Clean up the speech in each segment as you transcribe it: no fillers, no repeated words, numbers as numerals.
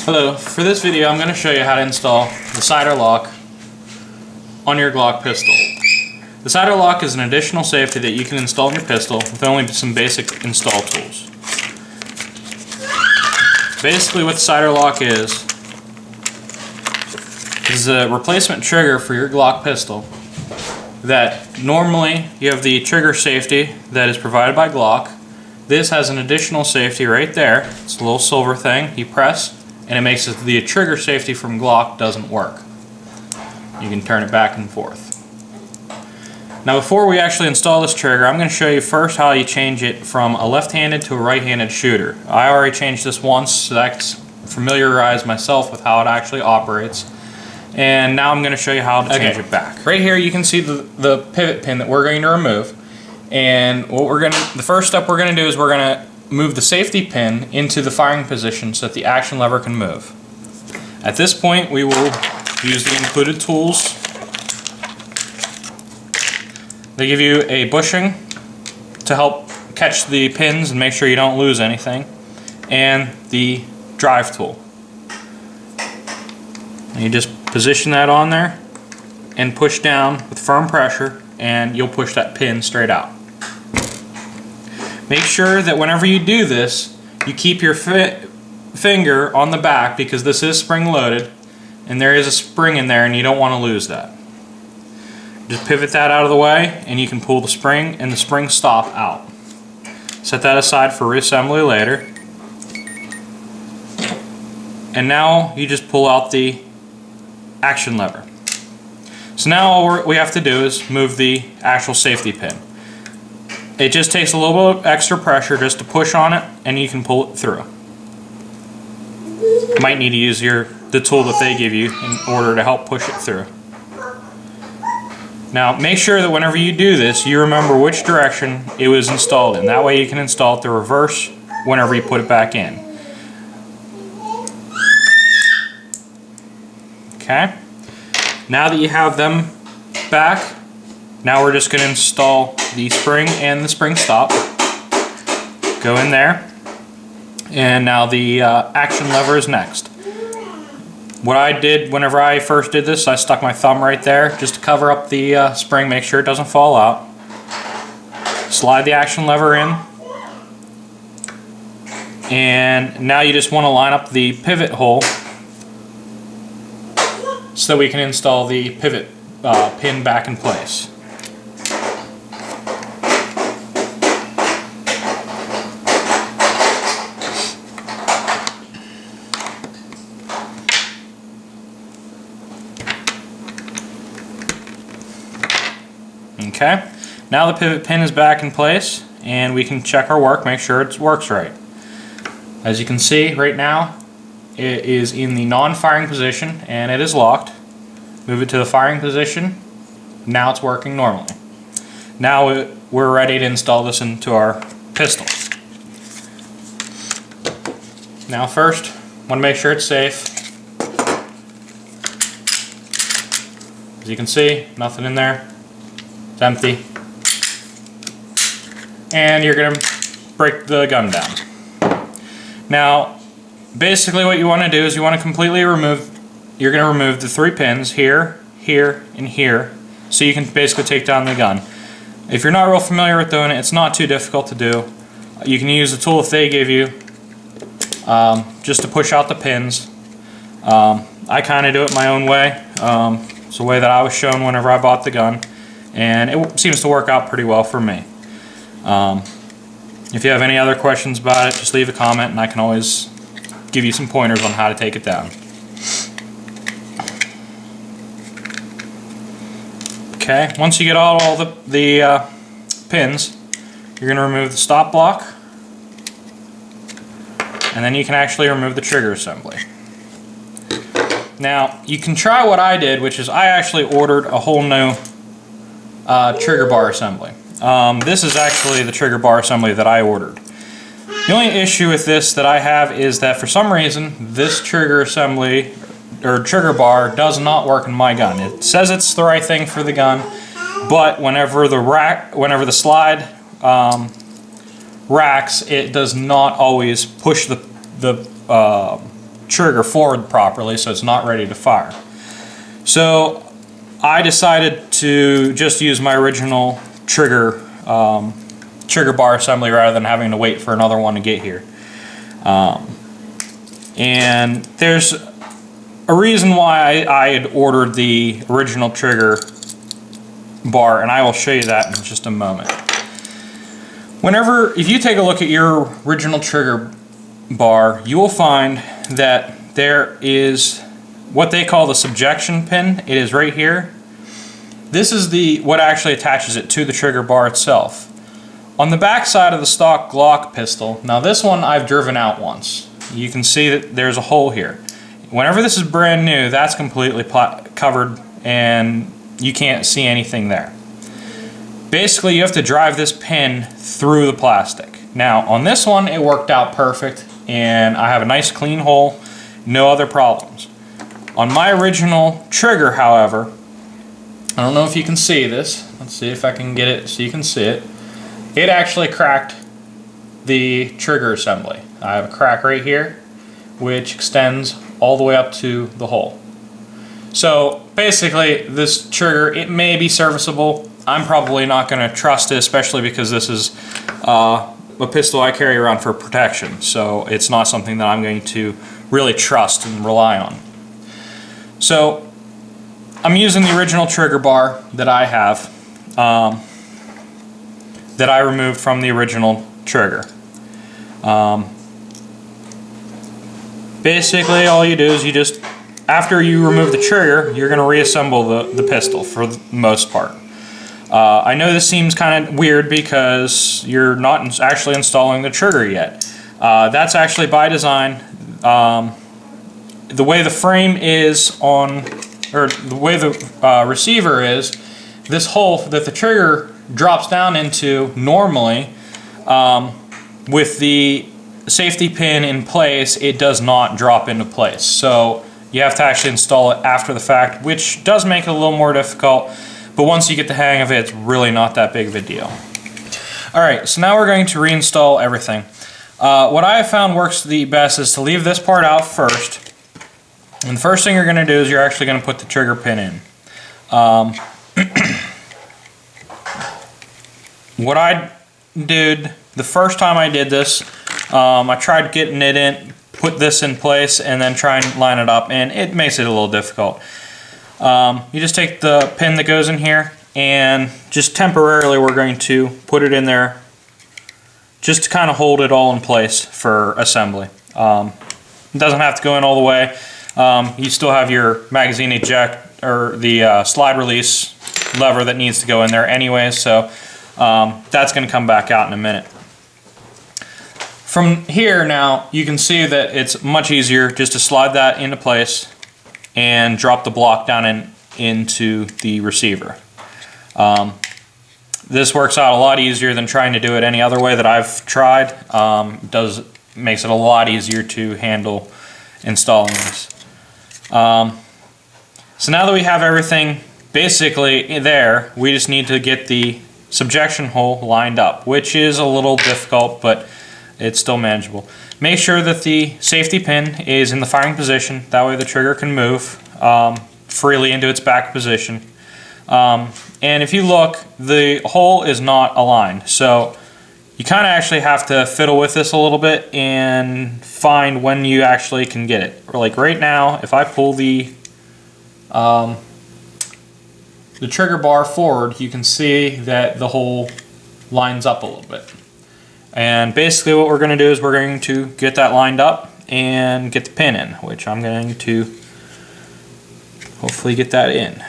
Hello, for this video I'm going to show you how to install the SIDERLOCK on your Glock pistol. The SIDERLOCK is an additional safety that you can install in your pistol with only some basic install tools. Basically what the SIDERLOCK is a replacement trigger for your Glock pistol that normally you have the trigger safety that is provided by Glock. This has an additional safety right there. It's a little silver thing you press and it makes it the trigger safety from Glock doesn't work. You can turn it back and forth. Now before we actually install this trigger, I'm going to show you first how you change it from a left-handed to a right-handed shooter. I already changed this once, so that's familiarized myself with how it actually operates. And now I'm going to show you how to change it back. Right here you can see the pivot pin that we're going to remove. And the first step we're going to do is we're going to move the safety pin into the firing position so that the action lever can move. At this point we will use the included tools. They give you a bushing to help catch the pins and make sure you don't lose anything, and the drive tool. And you just position that on there and push down with firm pressure and you'll push that pin straight out. Make sure that whenever you do this, you keep your finger on the back because this is spring loaded and there is a spring in there and you don't want to lose that. Just pivot that out of the way and you can pull the spring and the spring stop out. Set that aside for reassembly later. And now you just pull out the action lever. So now all we have to do is move the actual safety pin. It just takes a little bit of extra pressure just to push on it and you can pull it through. You might need to use the tool that they give you in order to help push it through. Now make sure that whenever you do this you remember which direction it was installed in. That way you can install it the reverse whenever you put it back in. Okay. Now that you have them back, now we're just going to install the spring and the spring stop. Go in there. And now the action lever is next. What I did whenever I first did this, I stuck my thumb right there just to cover up the spring, make sure it doesn't fall out. Slide the action lever in. And now you just want to line up the pivot hole so that we can install the pivot pin back in place. Okay, now the pivot pin is back in place and we can check our work, make sure it works right. As you can see right now it is in the non-firing position and it is locked. Move it to the firing position. Now it's working normally. Now we're ready to install this into our pistol. Now first, want to make sure it's safe. As you can see, nothing in there. It's empty. And you're going to break the gun down. Now, basically what you want to do is you want to completely remove, you're going to remove the 3 pins here, here, and here, so you can basically take down the gun. If you're not real familiar with doing it, it's not too difficult to do. You can use the tool that they give you just to push out the pins. I kind of do it my own way. It's the way that I was shown whenever I bought the gun, and it seems to work out pretty well for me. If you have any other questions about it, just leave a comment and I can always give you some pointers on how to take it down. Okay, once you get all the pins, you're going to remove the stop block, and then you can actually remove the trigger assembly. Now, you can try what I did, which is I actually ordered a whole new trigger bar assembly. This is actually the trigger bar assembly that I ordered. The only issue with this that I have is that for some reason this trigger assembly or trigger bar does not work in my gun. It says it's the right thing for the gun, but whenever the slide racks, it does not always push the trigger forward properly, so it's not ready to fire. So I decided to just use my original trigger bar assembly rather than having to wait for another one to get here. And there's a reason why I had ordered the original trigger bar, and I will show you that in just a moment. If you take a look at your original trigger bar, you will find that there is what they call the subjection pin. It is right here. This is what actually attaches it to the trigger bar itself. On the back side of the stock Glock pistol, now this one I've driven out once. You can see that there's a hole here. Whenever this is brand new, that's completely covered and you can't see anything there. Basically, you have to drive this pin through the plastic. Now, on this one, it worked out perfect, and I have a nice clean hole, no other problems. On my original trigger, however, I don't know if you can see this. Let's see if I can get it so you can see it. It actually cracked the trigger assembly. I have a crack right here, which extends all the way up to the hole. So basically, this trigger, it may be serviceable. I'm probably not going to trust it, especially because this is a pistol I carry around for protection. So it's not something that I'm going to really trust and rely on. So I'm using the original trigger bar that I have, that I removed from the original trigger. Basically, all you do is after you remove the trigger, you're going to reassemble the pistol for the most part. I know this seems kind of weird because you're not actually installing the trigger yet. That's actually by design. The way the frame is the way the receiver is, this hole that the trigger drops down into normally, with the safety pin in place, it does not drop into place. So you have to actually install it after the fact, which does make it a little more difficult, but once you get the hang of it, it's really not that big of a deal. Alright, so now we're going to reinstall everything. What I have found works the best is to leave this part out first, and the first thing you're going to do is you're actually going to put the trigger pin in. What I did the first time I did this, I tried getting it in, put this in place, and then try and line it up, and it makes it a little difficult. You just take the pin that goes in here, and just temporarily we're going to put it in there just to kind of hold it all in place for assembly. It doesn't have to go in all the way. You still have your magazine eject, or the slide release lever that needs to go in there anyways, so that's going to come back out in a minute. From here now, you can see that it's much easier just to slide that into place and drop the block down into the receiver. This works out a lot easier than trying to do it any other way that I've tried. Makes it a lot easier to handle installing this. So now that we have everything basically there, we just need to get the subjection hole lined up, which is a little difficult, but it's still manageable. Make sure that the safety pin is in the firing position. That way the trigger can move freely into its back position. And if you look, the hole is not aligned. So you kind of actually have to fiddle with this a little bit and find when you actually can get it. Like right now, if I pull the trigger bar forward, you can see that the hole lines up a little bit. And basically what we're going to do is we're going to get that lined up and get the pin in, which I'm going to hopefully get that in.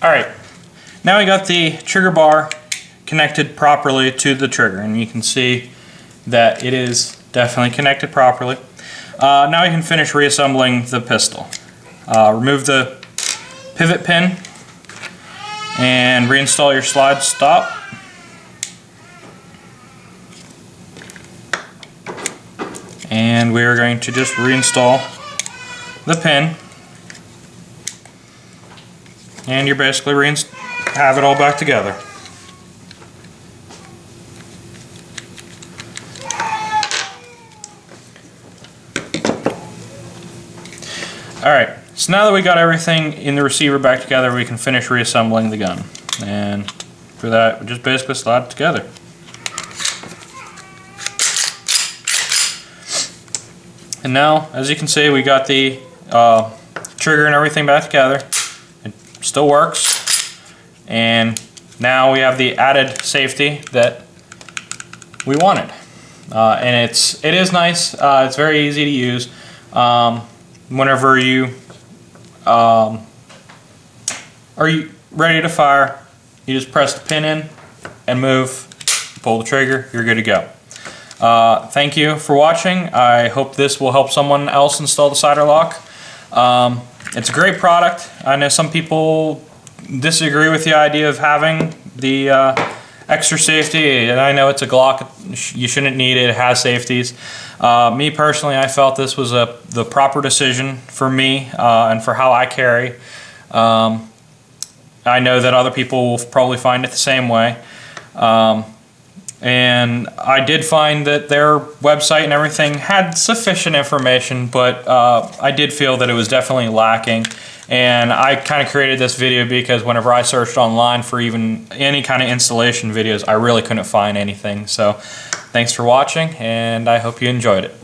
Alright, now we got the trigger bar connected properly to the trigger, and you can see that it is definitely connected properly. Now we can finish reassembling the pistol. Remove the pivot pin and reinstall your slide stop. And we are going to just reinstall the pin, and you're basically have it all back together. Alright, so now that we got everything in the receiver back together, we can finish reassembling the gun. And for that, we just basically slide it together. And now, as you can see, we got the trigger and everything back together. It still works. And now we have the added safety that we wanted. And it is nice. It's very easy to use. Whenever you are ready to fire, you just press the pin in and move, pull the trigger, you're good to go. Thank you for watching. I hope this will help someone else install the SIDERLOCK. It's a great product. I know some people disagree with the idea of having the extra safety, and I know it's a Glock, you shouldn't need it, it has safeties. Me personally, I felt this was the proper decision for me and for how I carry. I know that other people will probably find it the same way. And I did find that their website and everything had sufficient information, but I did feel that it was definitely lacking. And I kind of created this video because whenever I searched online for even any kind of installation videos, I really couldn't find anything. So thanks for watching, and I hope you enjoyed it.